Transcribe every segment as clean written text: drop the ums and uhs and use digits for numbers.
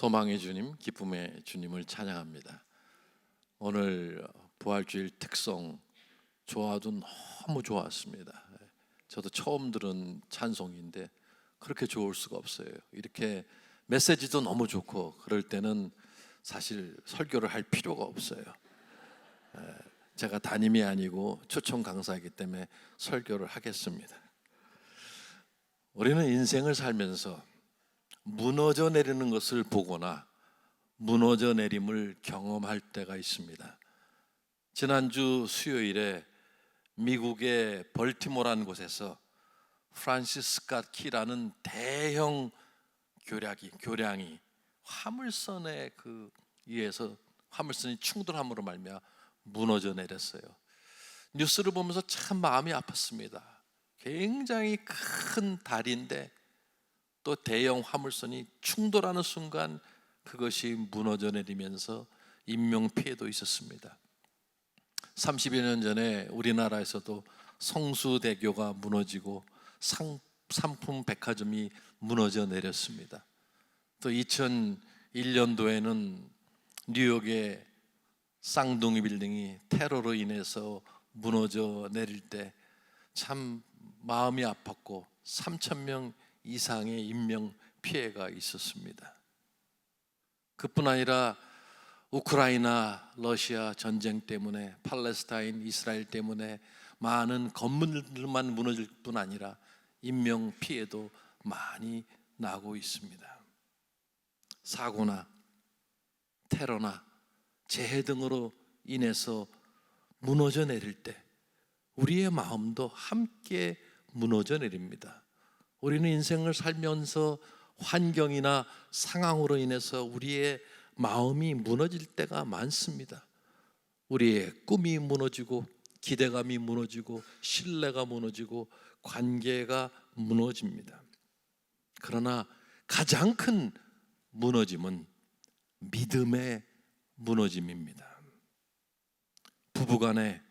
소망의 주님, 기쁨의 주님을 찬양합니다. 오늘 부활주일 특송 좋아도 너무 좋았습니다. 저도 처음 들은 찬송인데 그렇게 좋을 수가 없어요. 이렇게 메시지도 너무 좋고 그럴 때는 사실 설교를 할 필요가 없어요. 제가 담임이 아니고 초청 강사이기 때문에 설교를 하겠습니다. 우리는 인생을 살면서 무너져 내리는 것을 보거나 무너져 내림을 경험할 때가 있습니다. 지난주 수요일에 미국의 벌티모라는 곳에서 프란시스 스캇 키라는 대형 교량이 화물선에 의해서 화물선이 충돌함으로 말미암아 무너져 내렸어요. 뉴스를 보면서 참 마음이 아팠습니다. 굉장히 큰 다리인데 또 대형 화물선이 충돌하는 순간 그것이 무너져 내리면서 인명피해도 있었습니다. 30여 년 전에 우리나라에서도 성수대교가 무너지고 상품 백화점이 무너져 내렸습니다. 또 2001년도에는 뉴욕의 쌍둥이 빌딩이 테러로 인해서 무너져 내릴 때 참 마음이 아팠고 3,000명 이상의 인명 피해가 있었습니다. 그뿐 아니라 우크라이나, 러시아 전쟁 때문에 팔레스타인, 이스라엘 때문에 많은 건물들만 무너질 뿐 아니라 인명 피해도 많이 나고 있습니다. 사고나 테러나 재해 등으로 인해서 무너져 내릴 때 우리의 마음도 함께 무너져 내립니다. 우리는 인생을 살면서 환경이나 상황으로 인해서 우리의 마음이 무너질 때가 많습니다. 우리의 꿈이 무너지고 기대감이 무너지고 신뢰가 무너지고 관계가 무너집니다. 그러나 가장 큰 무너짐은 믿음의 무너짐입니다. 부부간의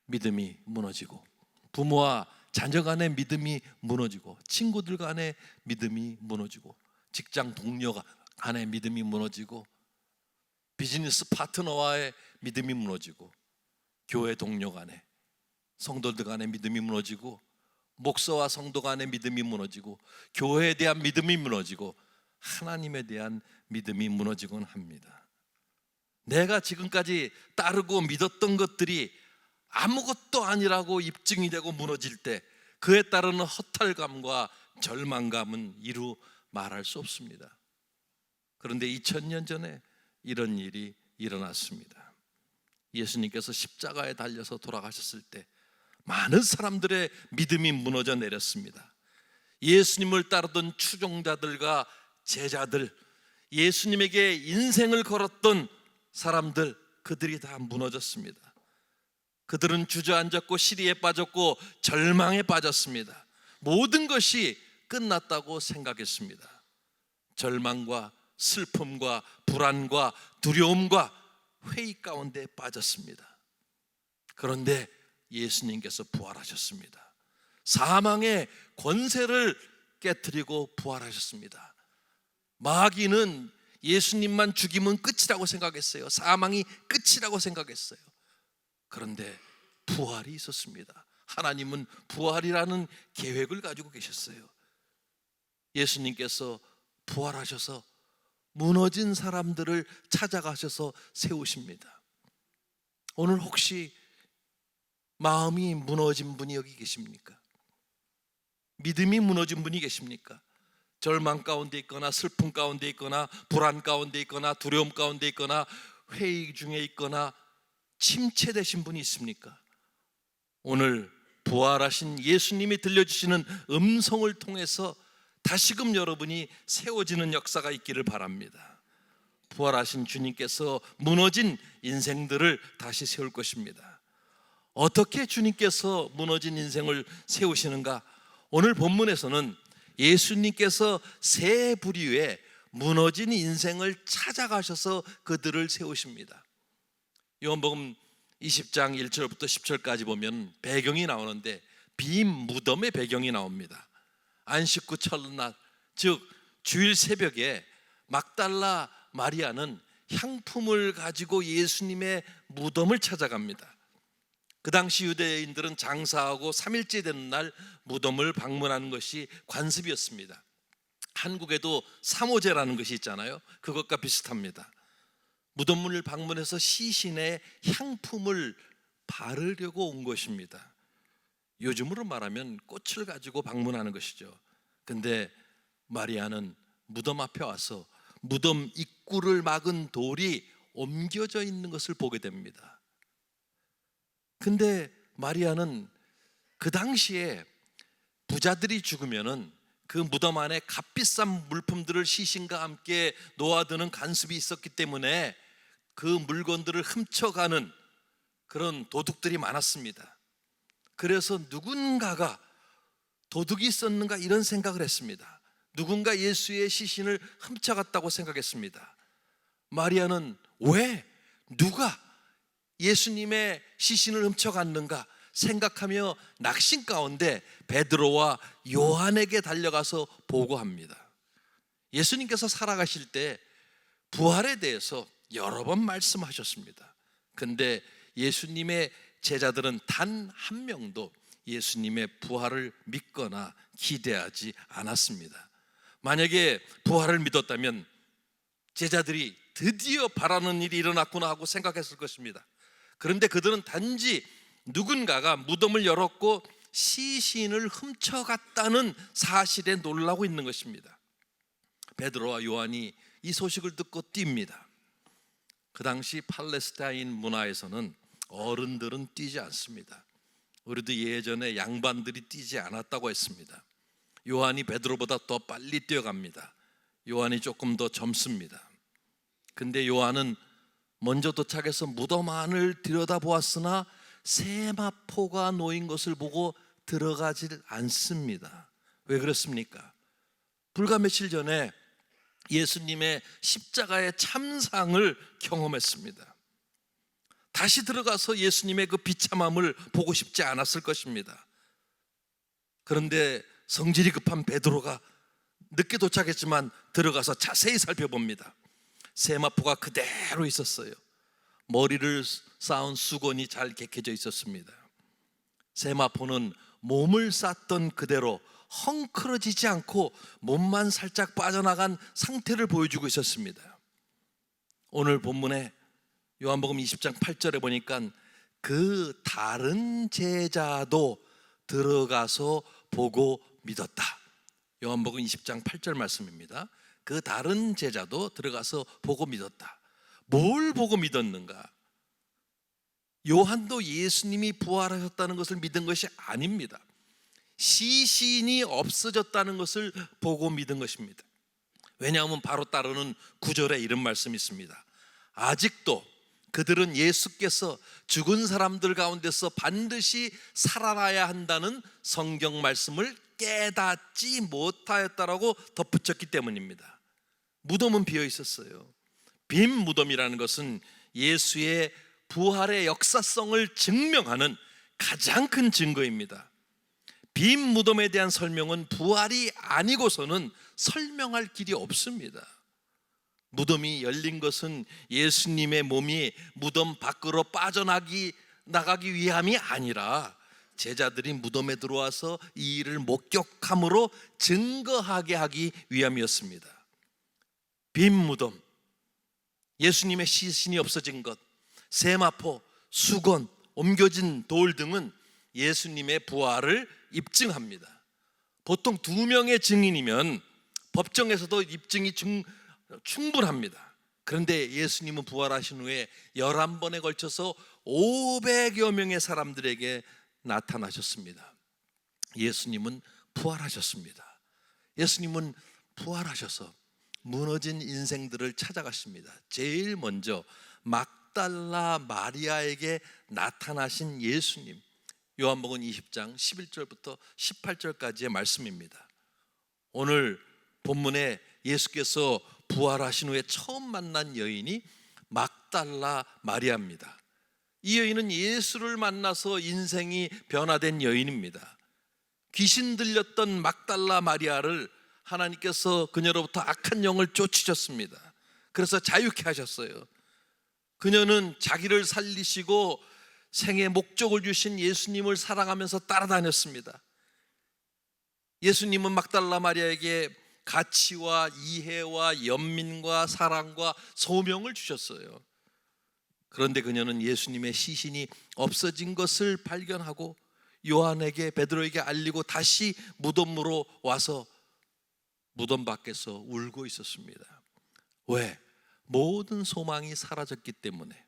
믿음이 무너지고 부모와 자녀 간의 믿음이 무너지고 친구들 간의 믿음이 무너지고 직장 동료 간의 믿음이 무너지고 비즈니스 파트너와의 믿음이 무너지고 교회 동료 간의 성도들 간의 믿음이 무너지고 목사와 성도 간의 믿음이 무너지고 교회에 대한 믿음이 무너지고 하나님에 대한 믿음이 무너지곤 합니다. 내가 지금까지 따르고 믿었던 것들이 아무것도 아니라고 입증이 되고 무너질 때 그에 따르는 허탈감과 절망감은 이루 말할 수 없습니다. 그런데 2000년 전에 이런 일이 일어났습니다. 예수님께서 십자가에 달려서 돌아가셨을 때 많은 사람들의 믿음이 무너져 내렸습니다. 예수님을 따르던 추종자들과 제자들, 예수님에게 인생을 걸었던 사람들, 그들이 다 무너졌습니다. 그들은 주저앉았고 시리에 빠졌고 절망에 빠졌습니다. 모든 것이 끝났다고 생각했습니다. 절망과 슬픔과 불안과 두려움과 회의 가운데 빠졌습니다. 그런데 예수님께서 부활하셨습니다. 사망의 권세를 깨트리고 부활하셨습니다. 마귀는 예수님만 죽이면 끝이라고 생각했어요. 사망이 끝이라고 생각했어요. 그런데 부활이 있었습니다. 하나님은 부활이라는 계획을 가지고 계셨어요. 예수님께서 부활하셔서 무너진 사람들을 찾아가셔서 세우십니다. 오늘 혹시 마음이 무너진 분이 여기 계십니까? 믿음이 무너진 분이 계십니까? 절망 가운데 있거나 슬픔 가운데 있거나 불안 가운데 있거나 두려움 가운데 있거나 회의 중에 있거나 침체되신 분이 있습니까? 오늘 부활하신 예수님이 들려주시는 음성을 통해서 다시금 여러분이 세워지는 역사가 있기를 바랍니다. 부활하신 주님께서 무너진 인생들을 다시 세울 것입니다. 어떻게 주님께서 무너진 인생을 세우시는가? 오늘 본문에서는 예수님께서 세 부류의 무너진 인생을 찾아가셔서 그들을 세우십니다. 요한복음 20장 1절부터 10절까지 보면 배경이 나오는데 빈 무덤의 배경이 나옵니다. 안식 후 첫날, 즉 주일 새벽에 막달라 마리아는 향품을 가지고 예수님의 무덤을 찾아갑니다. 그 당시 유대인들은 장사하고 3일째 되는 날 무덤을 방문하는 것이 관습이었습니다. 한국에도 삼오제라는 것이 있잖아요. 그것과 비슷합니다. 무덤을 방문해서 시신의 향품을 바르려고 온 것입니다. 요즘으로 말하면 꽃을 가지고 방문하는 것이죠. 근데 마리아는 무덤 앞에 와서 무덤 입구를 막은 돌이 옮겨져 있는 것을 보게 됩니다. 근데 마리아는 그 당시에 부자들이 죽으면은 그 무덤 안에 값비싼 물품들을 시신과 함께 놓아두는 관습이 있었기 때문에 그 물건들을 훔쳐가는 그런 도둑들이 많았습니다. 그래서 누군가가 도둑이 있었는가 이런 생각을 했습니다. 누군가 예수의 시신을 훔쳐갔다고 생각했습니다. 마리아는 왜 누가 예수님의 시신을 훔쳐갔는가 생각하며 낙심 가운데 베드로와 요한에게 달려가서 보고합니다. 예수님께서 살아가실 때 부활에 대해서 여러 번 말씀하셨습니다. 근데 예수님의 제자들은 단 한 명도 예수님의 부활을 믿거나 기대하지 않았습니다. 만약에 부활을 믿었다면 제자들이 드디어 바라는 일이 일어났구나 하고 생각했을 것입니다. 그런데 그들은 단지 누군가가 무덤을 열었고 시신을 훔쳐갔다는 사실에 놀라고 있는 것입니다. 베드로와 요한이 이 소식을 듣고 뜁니다. 그 당시 팔레스타인 문화에서는 어른들은 뛰지 않습니다. 우리도 예전에 양반들이 뛰지 않았다고 했습니다. 요한이 베드로보다 더 빨리 뛰어갑니다. 요한이 조금 더 젊습니다. 근데 요한은 먼저 도착해서 무덤 안을 들여다보았으나 세마포가 놓인 것을 보고 들어가질 않습니다. 왜 그렇습니까? 불과 며칠 전에 예수님의 십자가의 참상을 경험했습니다. 다시 들어가서 예수님의 그 비참함을 보고 싶지 않았을 것입니다. 그런데 성질이 급한 베드로가 늦게 도착했지만 들어가서 자세히 살펴봅니다. 세마포가 그대로 있었어요. 머리를 쌓은 수건이 잘 개켜져 있었습니다. 세마포는 몸을 쌌던 그대로 헝클어지지 않고 몸만 살짝 빠져나간 상태를 보여주고 있었습니다. 오늘 본문에 요한복음 20장 8절에 보니까 그 다른 제자도 들어가서 보고 믿었다. 요한복음 20장 8절 말씀입니다. 그 다른 제자도 들어가서 보고 믿었다. 뭘 보고 믿었는가? 요한도 예수님이 부활하셨다는 것을 믿은 것이 아닙니다. 시신이 없어졌다는 것을 보고 믿은 것입니다. 왜냐하면 바로 따르는 9절에 이런 말씀이 있습니다. 아직도 그들은 예수께서 죽은 사람들 가운데서 반드시 살아나야 한다는 성경 말씀을 깨닫지 못하였다라고 덧붙였기 때문입니다. 무덤은 비어 있었어요. 빈 무덤이라는 것은 예수의 부활의 역사성을 증명하는 가장 큰 증거입니다. 빈 무덤에 대한 설명은 부활이 아니고서는 설명할 길이 없습니다. 무덤이 열린 것은 예수님의 몸이 무덤 밖으로 빠져나가기 위함이 아니라 제자들이 무덤에 들어와서 이 일을 목격함으로 증거하게 하기 위함이었습니다. 빈 무덤, 예수님의 시신이 없어진 것, 세마포, 수건, 옮겨진 돌 등은 예수님의 부활을 입증합니다. 보통 2명의 증인이면 법정에서도 입증이 충분합니다. 그런데 예수님은 부활하신 후에 11번에 걸쳐서 500여 명의 사람들에게 나타나셨습니다. 예수님은 부활하셨습니다. 예수님은 부활하셔서 무너진 인생들을 찾아가십니다. 제일 먼저 막달라 마리아에게 나타나신 예수님, 요한복음 20장 11절부터 18절까지의 말씀입니다. 오늘 본문에 예수께서 부활하신 후에 처음 만난 여인이 막달라 마리아입니다. 이 여인은 예수를 만나서 인생이 변화된 여인입니다. 귀신 들렸던 막달라 마리아를 하나님께서 그녀로부터 악한 영을 쫓으셨습니다. 그래서 자유케 하셨어요. 그녀는 자기를 살리시고 생의 목적을 주신 예수님을 사랑하면서 따라다녔습니다. 예수님은 막달라 마리아에게 가치와 이해와 연민과 사랑과 소명을 주셨어요. 그런데 그녀는 예수님의 시신이 없어진 것을 발견하고 요한에게, 베드로에게 알리고 다시 무덤으로 와서 무덤 밖에서 울고 있었습니다. 왜? 모든 소망이 사라졌기 때문에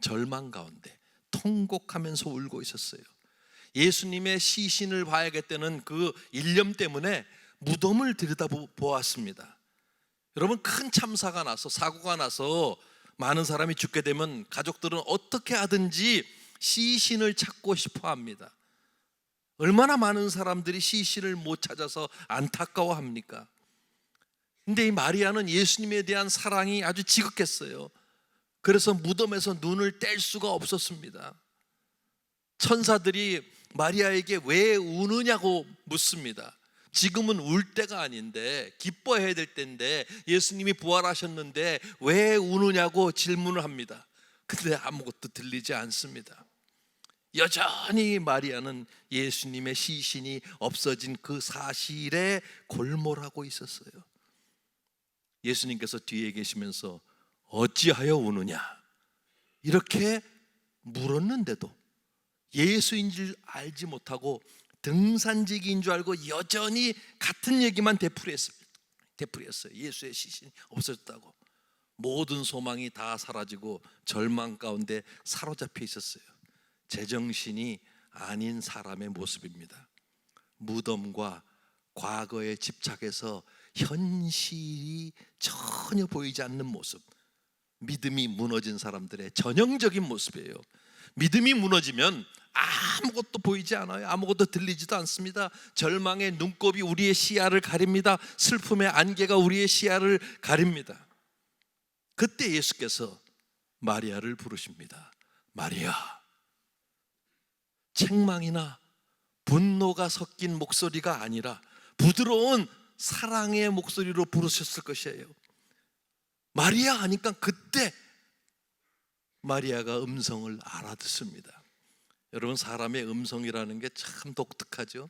절망 가운데 통곡하면서 울고 있었어요. 예수님의 시신을 봐야겠다는 그 일념 때문에 무덤을 들여다보았습니다. 여러분, 큰 참사가 나서, 사고가 나서 많은 사람이 죽게 되면 가족들은 어떻게 하든지 시신을 찾고 싶어 합니다. 얼마나 많은 사람들이 시신을 못 찾아서 안타까워합니까? 근데 이 마리아는 예수님에 대한 사랑이 아주 지극했어요. 그래서 무덤에서 눈을 뗄 수가 없었습니다. 천사들이 마리아에게 왜 우느냐고 묻습니다. 지금은 울 때가 아닌데, 기뻐해야 될 때인데 예수님이 부활하셨는데 왜 우느냐고 질문을 합니다. 근데 아무것도 들리지 않습니다. 여전히 마리아는 예수님의 시신이 없어진 그 사실에 골몰하고 있었어요. 예수님께서 뒤에 계시면서 어찌하여 우느냐 이렇게 물었는데도 예수인 줄 알지 못하고 등산지기인 줄 알고 여전히 같은 얘기만 되풀이했어요. 예수의 시신이 없어졌다고. 모든 소망이 다 사라지고 절망 가운데 사로잡혀 있었어요. 제정신이 아닌 사람의 모습입니다. 무덤과 과거에 집착해서 현실이 전혀 보이지 않는 모습, 믿음이 무너진 사람들의 전형적인 모습이에요. 믿음이 무너지면 아무것도 보이지 않아요. 아무것도 들리지도 않습니다. 절망의 눈곱이 우리의 시야를 가립니다. 슬픔의 안개가 우리의 시야를 가립니다. 그때 예수께서 마리아를 부르십니다. 마리아. 책망이나 분노가 섞인 목소리가 아니라 부드러운 사랑의 목소리로 부르셨을 것이에요. 마리아 하니까 그때 마리아가 음성을 알아듣습니다. 여러분, 사람의 음성이라는 게 참 독특하죠.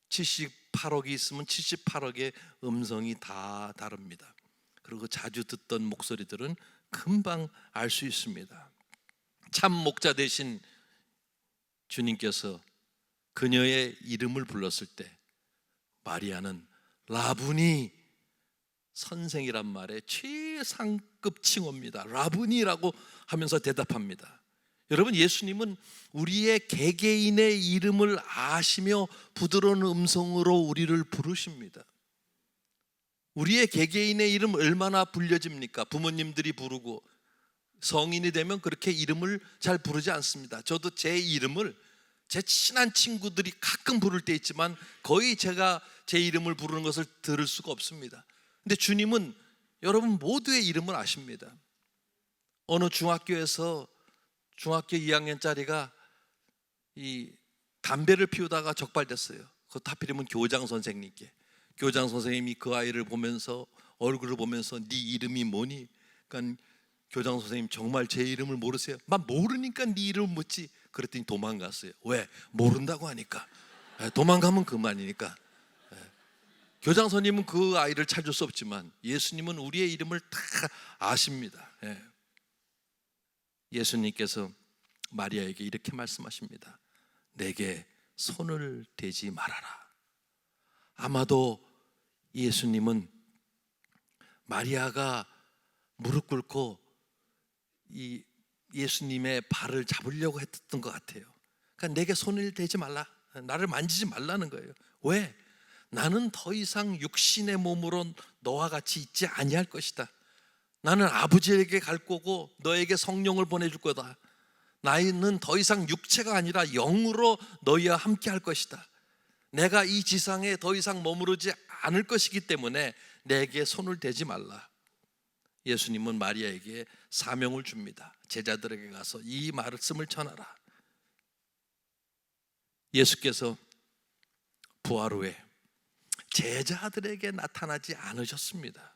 78억이 있으면 78억의 음성이 다 다릅니다. 그리고 자주 듣던 목소리들은 금방 알 수 있습니다. 참 목자 되신 주님께서 그녀의 이름을 불렀을 때 마리아는 라부니, 선생이란 말의 최상급 칭호입니다. 라부니라고 하면서 대답합니다. 여러분, 예수님은 우리의 개개인의 이름을 아시며 부드러운 음성으로 우리를 부르십니다. 우리의 개개인의 이름 얼마나 불려집니까? 부모님들이 부르고 성인이 되면 그렇게 이름을 잘 부르지 않습니다. 저도 제 이름을 제 친한 친구들이 가끔 부를 때 있지만 거의 제가 제 이름을 부르는 것을 들을 수가 없습니다. 근데 주님은 여러분 모두의 이름을 아십니다. 어느 중학교에서 중학교 2학년짜리가 이 담배를 피우다가 적발됐어요. 그것도 하필이면 교장 선생님께. 교장 선생님이 그 아이를 보면서, 얼굴을 보면서 네 이름이 뭐니? 그러니까 교장 선생님, 정말 제 이름을 모르세요? 난 모르니까 네 이름을 묻지. 그랬더니 도망갔어요. 왜? 모른다고 하니까. 도망가면 그만이니까. 교장 선생님은 그 아이를 찾을 수 없지만 예수님은 우리의 이름을 다 아십니다. 예수님께서 마리아에게 이렇게 말씀하십니다. 내게 손을 대지 말아라. 아마도 예수님은 마리아가 무릎 꿇고 이 예수님의 발을 잡으려고 했던 것 같아요. 그러니까 내게 손을 대지 말라, 나를 만지지 말라는 거예요. 왜? 나는 더 이상 육신의 몸으로 너와 같이 있지 아니할 것이다. 나는 아버지에게 갈 거고 너에게 성령을 보내줄 거다. 나는 더 이상 육체가 아니라 영으로 너희와 함께 할 것이다. 내가 이 지상에 더 이상 머무르지 않을 것이기 때문에 내게 손을 대지 말라. 예수님은 마리아에게 사명을 줍니다. 제자들에게 가서 이 말씀을 전하라. 예수께서 부활 후에 제자들에게 나타나지 않으셨습니다.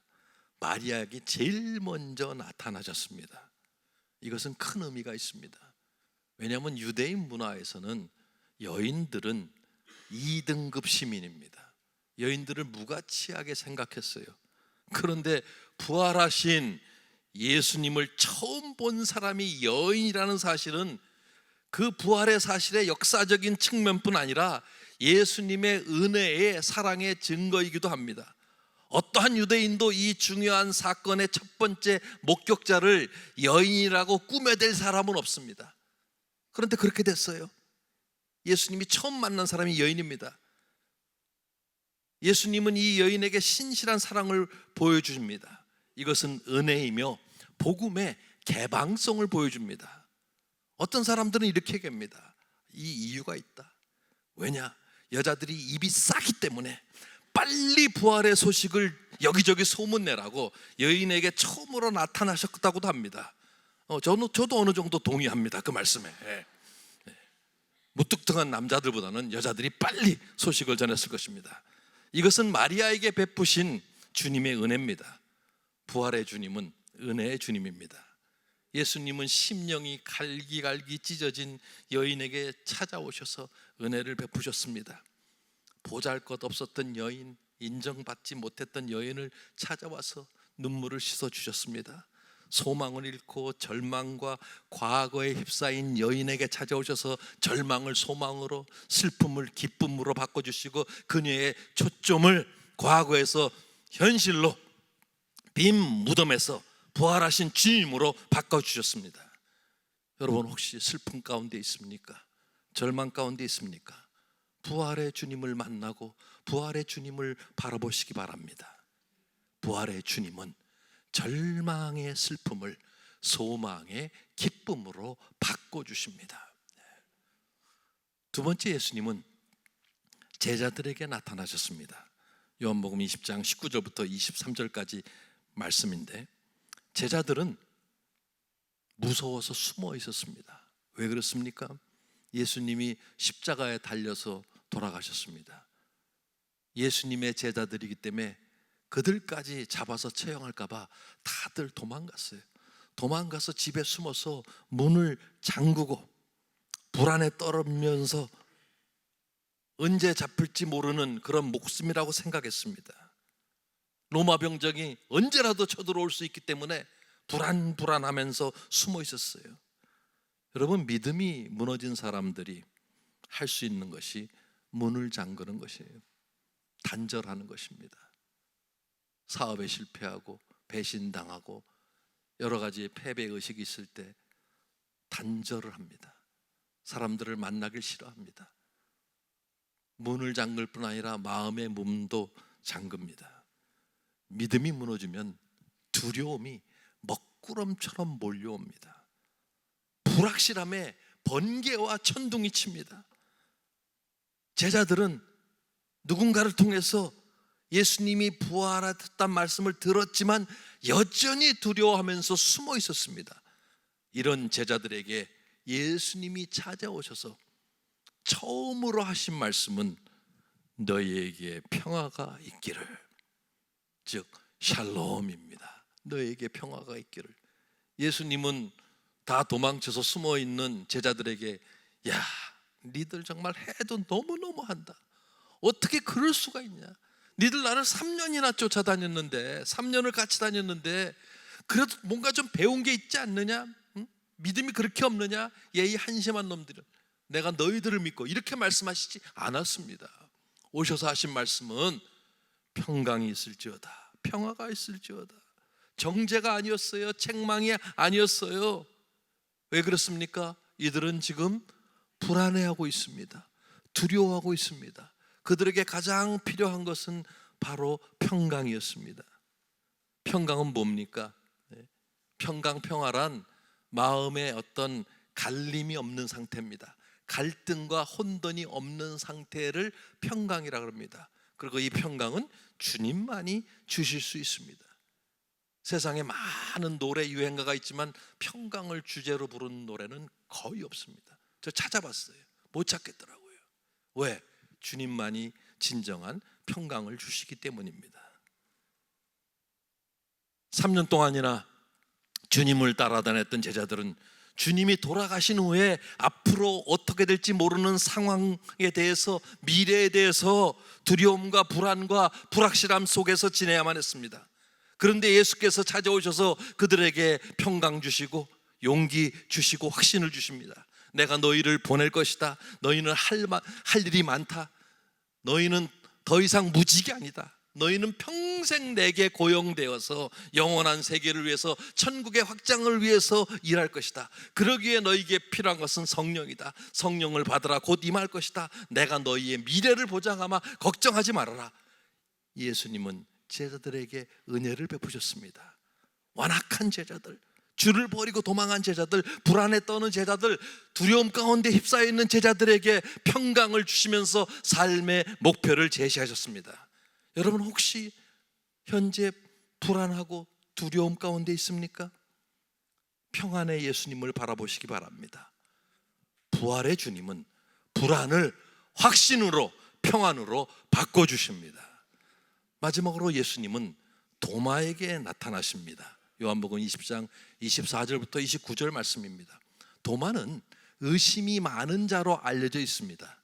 마리아에게 제일 먼저 나타나셨습니다. 이것은 큰 의미가 있습니다. 왜냐하면 유대인 문화에서는 여인들은 2등급 시민입니다. 여인들을 무가치하게 생각했어요. 그런데 부활하신 예수님을 처음 본 사람이 여인이라는 사실은 그 부활의 사실의 역사적인 측면뿐 아니라 예수님의 은혜의 사랑의 증거이기도 합니다. 어떠한 유대인도 이 중요한 사건의 첫 번째 목격자를 여인이라고 꾸며댈 사람은 없습니다. 그런데 그렇게 됐어요. 예수님이 처음 만난 사람이 여인입니다. 예수님은 이 여인에게 신실한 사랑을 보여줍니다. 이것은 은혜이며 복음의 개방성을 보여줍니다. 어떤 사람들은 이렇게 얘기합니다. 이 이유가 있다. 왜냐? 여자들이 입이 싸기 때문에 빨리 부활의 소식을 여기저기 소문내라고 여인에게 처음으로 나타나셨다고도 합니다. 저도 어느 정도 동의합니다. 그 말씀에. 무뚝뚝한 남자들보다는 여자들이 빨리 소식을 전했을 것입니다. 이것은 마리아에게 베푸신 주님의 은혜입니다. 부활의 주님은 은혜의 주님입니다. 예수님은 심령이 갈기갈기 찢어진 여인에게 찾아오셔서 은혜를 베푸셨습니다. 보잘것없었던 여인, 인정받지 못했던 여인을 찾아와서 눈물을 씻어주셨습니다. 소망을 잃고 절망과 과거에 휩싸인 여인에게 찾아오셔서 절망을 소망으로, 슬픔을 기쁨으로 바꿔주시고 그녀의 초점을 과거에서 현실로, 빈 무덤에서 부활하신 주님으로 바꿔주셨습니다. 여러분 혹시 슬픔 가운데 있습니까? 절망 가운데 있습니까? 부활의 주님을 만나고 부활의 주님을 바라보시기 바랍니다. 부활의 주님은 절망의 슬픔을 소망의 기쁨으로 바꿔주십니다. 두 번째, 예수님은 제자들에게 나타나셨습니다. 요한복음 20장 19절부터 23절까지 말씀인데, 제자들은 무서워서 숨어 있었습니다. 왜 그렇습니까? 예수님이 십자가에 달려서 돌아가셨습니다. 예수님의 제자들이기 때문에 그들까지 잡아서 처형할까 봐 다들 도망갔어요. 도망가서 집에 숨어서 문을 잠그고 불안에 떨면서 언제 잡힐지 모르는 그런 목숨이라고 생각했습니다. 로마 병정이 언제라도 쳐들어올 수 있기 때문에 불안하면서 숨어 있었어요. 여러분, 믿음이 무너진 사람들이 할 수 있는 것이 문을 잠그는 것이에요. 단절하는 것입니다. 사업에 실패하고 배신당하고 여러 가지 패배의식이 있을 때 단절을 합니다. 사람들을 만나길 싫어합니다. 문을 잠글 뿐 아니라 마음의 문도 잠깁니다. 믿음이 무너지면 두려움이 먹구름처럼 몰려옵니다. 불확실함에 번개와 천둥이 칩니다. 제자들은 누군가를 통해서 예수님이 부활했다는 말씀을 들었지만 여전히 두려워하면서 숨어 있었습니다. 이런 제자들에게 예수님이 찾아오셔서 처음으로 하신 말씀은 너희에게 평화가 있기를, 즉 샬롬입니다. 너희에게 평화가 있기를. 예수님은 다 도망쳐서 숨어 있는 제자들에게, 야, 니들 정말 해도 너무너무 한다. 어떻게 그럴 수가 있냐? 니들 나를 3년이나 쫓아다녔는데, 3년을 같이 다녔는데 그래도 뭔가 좀 배운 게 있지 않느냐? 응? 믿음이 그렇게 없느냐? 예의 한심한 놈들은 내가 너희들을 믿고, 이렇게 말씀하시지 않았습니다. 오셔서 하신 말씀은 평강이 있을지어다, 평화가 있을지어다. 정죄가 아니었어요. 책망이 아니었어요. 왜 그렇습니까? 이들은 지금 불안해하고 있습니다. 두려워하고 있습니다. 그들에게 가장 필요한 것은 바로 평강이었습니다. 평강은 뭡니까? 평강, 평화란 마음에 어떤 갈림이 없는 상태입니다. 갈등과 혼돈이 없는 상태를 평강이라고 합니다. 그리고 이 평강은 주님만이 주실 수 있습니다. 세상에 많은 노래 유행가가 있지만 평강을 주제로 부르는 노래는 거의 없습니다. 저 찾아봤어요. 못 찾겠더라고요. 왜? 주님만이 진정한 평강을 주시기 때문입니다. 3년 동안이나 주님을 따라다녔던 제자들은 주님이 돌아가신 후에 앞으로 어떻게 될지 모르는 상황에 대해서, 미래에 대해서 두려움과 불안과 불확실함 속에서 지내야만 했습니다. 그런데 예수께서 찾아오셔서 그들에게 평강 주시고 용기 주시고 확신을 주십니다. 내가 너희를 보낼 것이다. 너희는 할 일이 많다. 너희는 더 이상 무직이 아니다. 너희는 평생 내게 고용되어서 영원한 세계를 위해서, 천국의 확장을 위해서 일할 것이다. 그러기에 너희에게 필요한 것은 성령이다. 성령을 받으라. 곧 임할 것이다. 내가 너희의 미래를 보장하마. 걱정하지 말아라. 예수님은 제자들에게 은혜를 베푸셨습니다. 완악한 제자들, 주를 버리고 도망한 제자들, 불안에 떠는 제자들, 두려움 가운데 휩싸여 있는 제자들에게 평강을 주시면서 삶의 목표를 제시하셨습니다. 여러분, 혹시 현재 불안하고 두려움 가운데 있습니까? 평안의 예수님을 바라보시기 바랍니다. 부활의 주님은 불안을 확신으로, 평안으로 바꿔주십니다. 마지막으로 예수님은 도마에게 나타나십니다. 요한복음 20장 24절부터 29절 말씀입니다. 도마는 의심이 많은 자로 알려져 있습니다.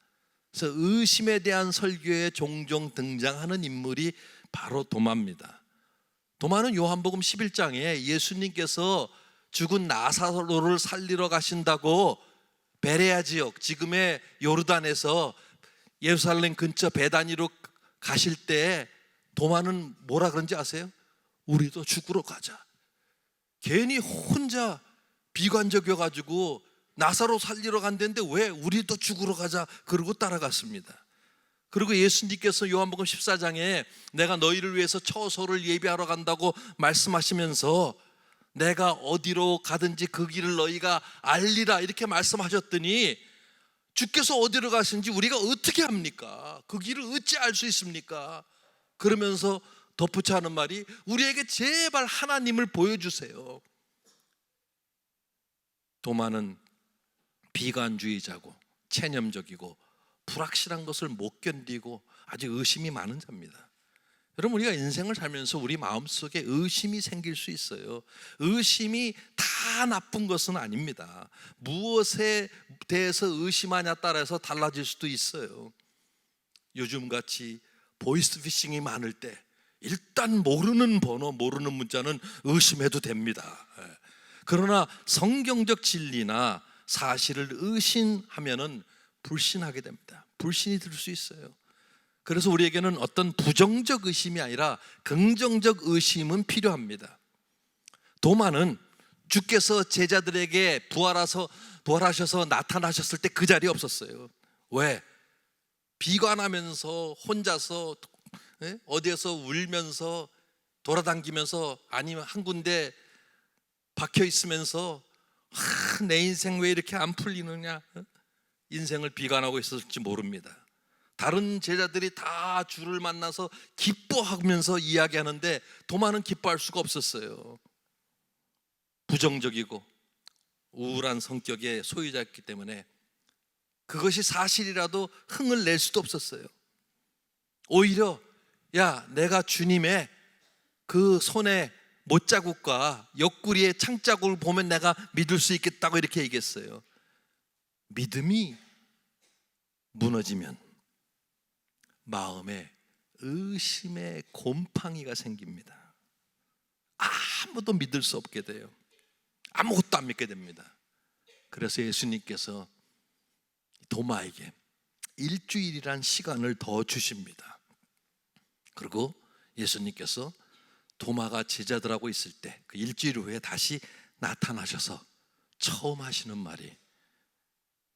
그래서 의심에 대한 설교에 종종 등장하는 인물이 바로 도마입니다. 도마는 요한복음 11장에 예수님께서 죽은 나사로를 살리러 가신다고 베레아 지역, 지금의 요르단에서 예루살렘 근처 베다니로 가실 때 도마는 뭐라 그런지 아세요? 우리도 죽으러 가자. 괜히 혼자 비관적이어가지고 나사로 살리러 간다는데 왜 우리도 죽으러 가자 그러고 따라갔습니다. 그리고 예수님께서 요한복음 14장에 내가 너희를 위해서 처소를 예비하러 간다고 말씀하시면서 내가 어디로 가든지 그 길을 너희가 알리라 이렇게 말씀하셨더니 주께서 어디로 가시는지 우리가 어떻게 합니까? 그 길을 어찌 알 수 있습니까? 그러면서 덧붙여 하는 말이 우리에게 제발 하나님을 보여주세요. 도마는 비관주의자고 체념적이고 불확실한 것을 못 견디고 아주 의심이 많은 자입니다. 여러분, 우리가 인생을 살면서 우리 마음속에 의심이 생길 수 있어요. 의심이 다 나쁜 것은 아닙니다. 무엇에 대해서 의심하냐 따라서 달라질 수도 있어요. 요즘같이 보이스피싱이 많을 때 일단 모르는 번호, 모르는 문자는 의심해도 됩니다. 그러나 성경적 진리나 사실을 의심하면은 불신하게 됩니다. 불신이 들 수 있어요. 그래서 우리에게는 어떤 부정적 의심이 아니라 긍정적 의심은 필요합니다. 도마는 주께서 제자들에게 부활하셔서 나타나셨을 때 그 자리에 없었어요. 왜? 비관하면서 혼자서 어디에서 울면서 돌아다니면서 아니면 한 군데 박혀 있으면서 내 인생 왜 이렇게 안 풀리느냐, 인생을 비관하고 있었을지 모릅니다. 다른 제자들이 다 주를 만나서 기뻐하면서 이야기하는데 도마는 기뻐할 수가 없었어요. 부정적이고 우울한 성격의 소유자였기 때문에 그것이 사실이라도 흥을 낼 수도 없었어요. 오히려 내가 주님의 그 손에 못자국과 옆구리의 창자국을 보면 내가 믿을 수 있겠다고 이렇게 얘기했어요. 믿음이 무너지면 마음에 의심의 곰팡이가 생깁니다. 아무도 믿을 수 없게 돼요. 아무것도 안 믿게 됩니다. 그래서 예수님께서 도마에게 일주일이란 시간을 더 주십니다. 그리고 예수님께서 도마가 제자들하고 있을 때 그 일주일 후에 다시 나타나셔서 처음 하시는 말이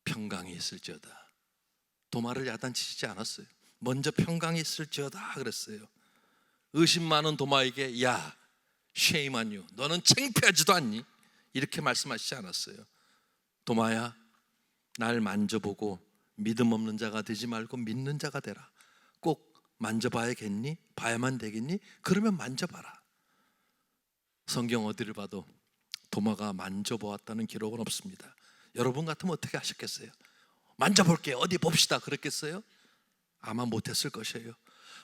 평강이 있을지어다. 도마를 야단치지 않았어요. 먼저 평강이 있을지어다 그랬어요. 의심 많은 도마에게 shame on you, 너는 창피하지도 않니? 이렇게 말씀하시지 않았어요. 도마야, 날 만져보고 믿음 없는 자가 되지 말고 믿는 자가 되라. 꼭 만져봐야겠니? 봐야만 되겠니? 그러면 만져봐라. 성경 어디를 봐도 도마가 만져보았다는 기록은 없습니다. 여러분 같으면 어떻게 하셨겠어요? 만져볼게요, 어디 봅시다 그랬겠어요? 아마 못했을 것이에요.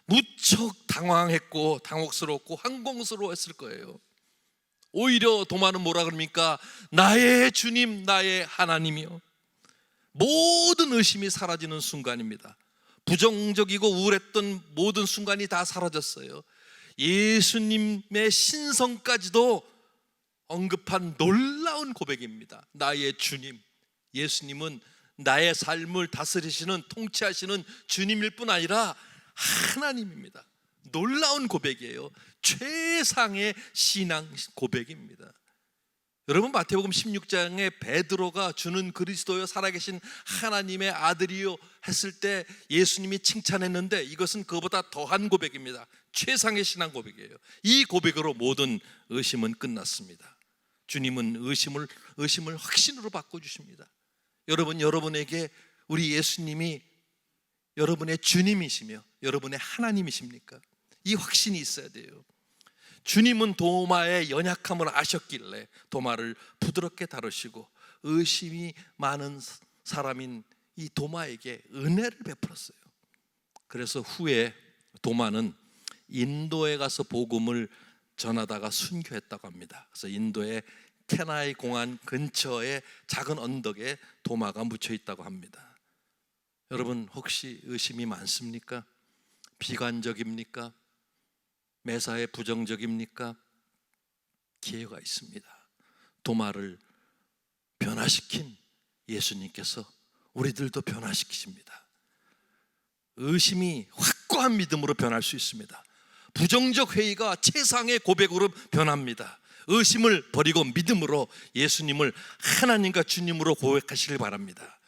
무척 당황했고 당혹스럽고 황공스러웠을 거예요. 오히려 도마는 뭐라 그럽니까? 나의 주님, 나의 하나님이요. 모든 의심이 사라지는 순간입니다. 부정적이고 우울했던 모든 순간이 다 사라졌어요. 예수님의 신성까지도 언급한 놀라운 고백입니다. 나의 주님. 예수님은 나의 삶을 다스리시는, 통치하시는 주님일 뿐 아니라 하나님입니다. 놀라운 고백이에요. 최상의 신앙 고백입니다. 여러분, 마태복음 16장에 베드로가 주는 그리스도여 살아계신 하나님의 아들이요 했을 때 예수님이 칭찬했는데, 이것은 그보다 더한 고백입니다. 최상의 신앙 고백이에요. 이 고백으로 모든 의심은 끝났습니다. 주님은 의심을 확신으로 바꿔주십니다. 여러분, 여러분에게 우리 예수님이 여러분의 주님이시며 여러분의 하나님이십니까? 이 확신이 있어야 돼요. 주님은 도마의 연약함을 아셨길래 도마를 부드럽게 다루시고 의심이 많은 사람인 이 도마에게 은혜를 베풀었어요. 그래서 후에 도마는 인도에 가서 복음을 전하다가 순교했다고 합니다. 그래서 인도의 케나이 공항 근처에 작은 언덕에 도마가 묻혀 있다고 합니다. 여러분, 혹시 의심이 많습니까? 비관적입니까? 매사에 부정적입니까? 기회가 있습니다. 도마를 변화시킨 예수님께서 우리들도 변화시키십니다. 의심이 확고한 믿음으로 변할 수 있습니다. 부정적 회의가 최상의 고백으로 변합니다. 의심을 버리고 믿음으로 예수님을 하나님과 주님으로 고백하시길 바랍니다.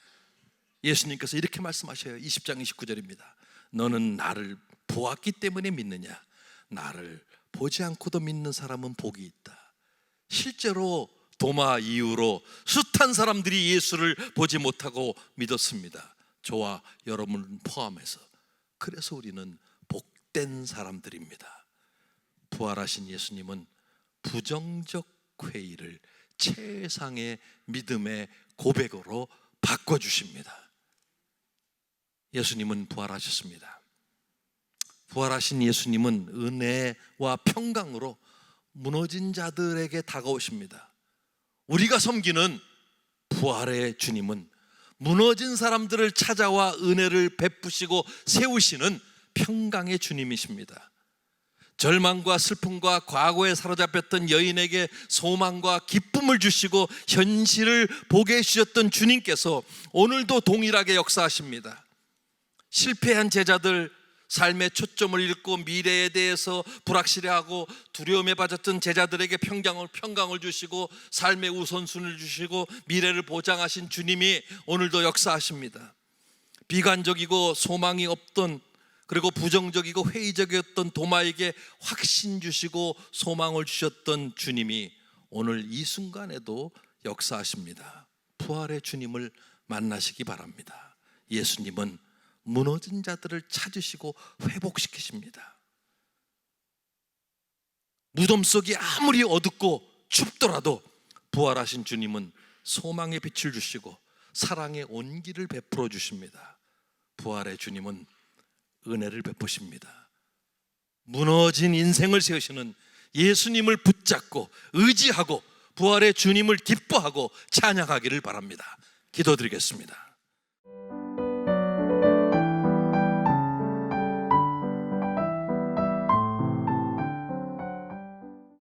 예수님께서 이렇게 말씀하셔요. 20장 29절입니다. 너는 나를 보았기 때문에 믿느냐? 나를 보지 않고도 믿는 사람은 복이 있다. 실제로 도마 이후로 숱한 사람들이 예수를 보지 못하고 믿었습니다. 저와 여러분 포함해서. 그래서 우리는 복된 사람들입니다. 부활하신 예수님은 부정적 회의를 최상의 믿음의 고백으로 바꿔주십니다. 예수님은 부활하셨습니다. 부활하신 예수님은 은혜와 평강으로 무너진 자들에게 다가오십니다. 우리가 섬기는 부활의 주님은 무너진 사람들을 찾아와 은혜를 베푸시고 세우시는 평강의 주님이십니다. 절망과 슬픔과 과거에 사로잡혔던 여인에게 소망과 기쁨을 주시고 현실을 보게 해주셨던 주님께서 오늘도 동일하게 역사하십니다. 실패한 제자들, 삶의 초점을 잃고 미래에 대해서 불확실해하고 두려움에 빠졌던 제자들에게 평강을 주시고 삶의 우선순위를 주시고 미래를 보장하신 주님이 오늘도 역사하십니다. 비관적이고 소망이 없던, 그리고 부정적이고 회의적이었던 도마에게 확신 주시고 소망을 주셨던 주님이 오늘 이 순간에도 역사하십니다. 부활의 주님을 만나시기 바랍니다. 예수님은 무너진 자들을 찾으시고 회복시키십니다. 무덤 속이 아무리 어둡고 춥더라도 부활하신 주님은 소망의 빛을 주시고 사랑의 온기를 베풀어 주십니다. 부활의 주님은 은혜를 베푸십니다. 무너진 인생을 세우시는 예수님을 붙잡고 의지하고 부활의 주님을 기뻐하고 찬양하기를 바랍니다. 기도드리겠습니다.